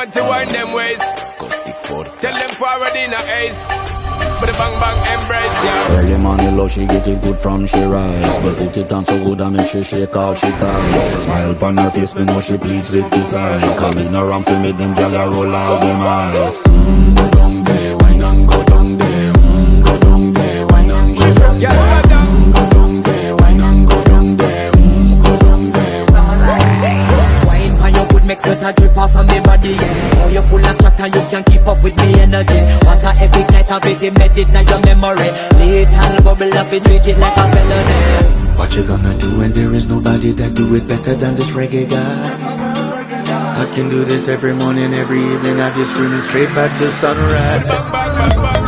want to wind them ways. Tell them forward in a ace. But the bang bang embrace, yeah. Early morning love, she get it good from she rise. But put it on so good I make she shake all she ties. Smile upon her face, me know she pleased with this eyes. Coming around to make them gyal a roll out them eyes. Go down there, wine and go down there. Go down there, wine and go down there. Go down there, wine and go down there. Go down there. Wine for your good make sweat a drip off of me body, yeah. Oh, you full of chat and you can keep up with me energy. What a epic night of it, embedded in your memory. Little bubble up it, treat it like a felony. What you gonna do when there is nobody that do it better than this reggae guy? I can do this every morning, every evening. Have you screaming straight back to sunrise. Bang bang bang bang.